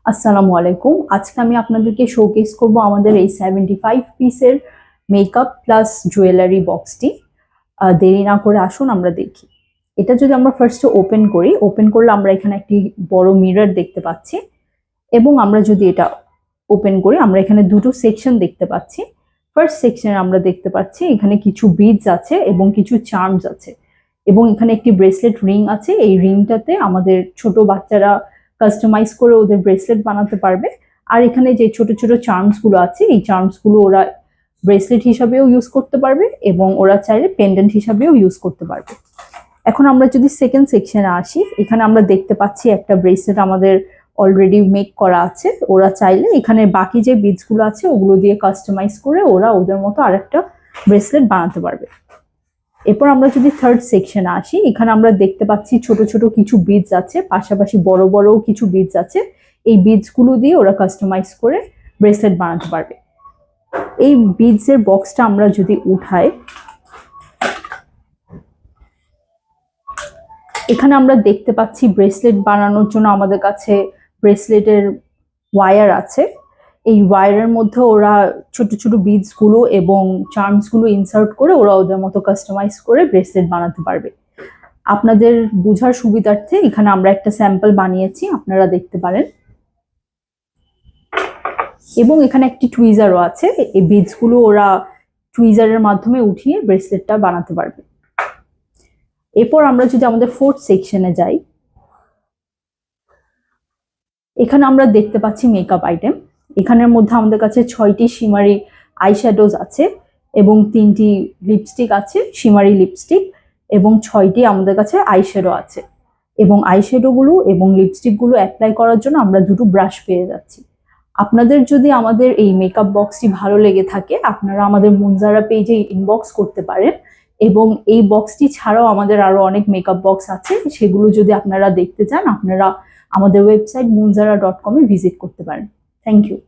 আসসালামু আলাইকুম। আজকে আমি আপনাদেরকে শোকেস করব আমাদের এই 75 পিসের মেকআপ প্লাস জুয়েলারি বক্সটি। দেরি না করে আসুন আমরা দেখি। এটা যদি আমরা ফার্স্টে ওপেন করি, ওপেন করলে আমরা এখানে একটি বড় মিরর দেখতে পাচ্ছি এবং আমরা যদি এটা ওপেন করি আমরা এখানে দুটো সেকশন দেখতে পাচ্ছি। ফার্স্ট সেকশনে আমরা দেখতে পাচ্ছি এখানে কিছু বিডস আছে এবং কিছু চার্মস আছে এবং এখানে একটি ব্রেসলেট রিং আছে। এই রিংটাতে আমাদের ছোট বাচ্চারা কাস্টমাইজ করে ওদের ব্রেসলেট বানাতে পারবে। আর এখানে যে ছোট ছোট চার্মস গুলো আছে এই চার্মস গুলো ওরা ব্রেসলেট হিসাবেও ইউজ করতে পারবে এবং ওরা চাইলে পেন্ডেন্ট হিসাবেও ইউজ করতে পারবে। এখন আমরা যদি সেকেন্ড সেকশনে আসি, এখানে আমরা দেখতে পাচ্ছি একটা ব্রেসলেট আমাদের অলরেডি মেক করা আছে। ওরা চাইলে এখানে বাকি যে বিডস গুলো আছে ওগুলো দিয়ে কাস্টমাইজ করে ওরা ওদের মতো আরেকটা ব্রেসলেট বানাতে পারবে। এরপর আমরা যদি থার্ড সেকশনে আসি, এখানে আমরা দেখতে পাচ্ছি ছোট ছোট কিছু বিডস আছে, পাশাপাশি বড় বড় কিছু বিডস আছে। এই বিডস গুলো দিয়ে ওরা কাস্টমাইজ করে ব্রেসলেট বানাতে পারবে। এই বিডস এর বক্সটা আমরা যদি উঠাই, এখানে আমরা দেখতে পাচ্ছি ব্রেসলেট বানানোর জন্য আমাদের কাছে ব্রেসলেটের ওয়্যার আছে। এই ওয়্যারের মধ্যে ওরা ছোট ছোট বিডস গুলো এবং চার্মস গুলো ইনসার্ট করে ওরা ওদের মতো কাস্টমাইজ করে ব্রেসলেট বানাতে পারবে। আপনাদের বোঝার সুবিধার্থে এখানে আমরা একটা স্যাম্পল বানিয়েছি, আপনারা দেখতে পারেন। এবং এখানে একটি টুইজারও আছে, এই বিডস গুলো ওরা টুইজারের মাধ্যমে উঠিয়ে ব্রেসলেটটা বানাতে পারবে। এরপর আমরা যদি আমাদের ফোর্থ সেকশনে যাই, এখানে আমরা দেখতে পাচ্ছি মেকআপ আইটেম। এখানের মধ্যে আমাদের কাছে 6টি শিমারি আইশ্যাডোজ আছে এবং 3টি লিপস্টিক আছে, শিমারি লিপস্টিক, এবং 6টি আমাদের কাছে আইশ্যাডো আছে। এবং আইশ্যাডোগুলো এবং লিপস্টিকগুলো অ্যাপ্লাই করার জন্য আমরা দুটো ব্রাশ পেয়ে যাচ্ছি। আপনাদের যদি আমাদের এই মেকআপ বক্সটি ভালো লেগে থাকে, আপনারা আমাদের মুনজারা পেজে ইনবক্স করতে পারেন এবং এই বক্সটি ছাড়াও আমাদের আরো অনেক মেকআপ বক্স আছে, সেগুলো যদি আপনারা দেখতে চান আপনারা আমাদের ওয়েবসাইট munzara.com-এ ভিজিট করতে পারেন। Thank you.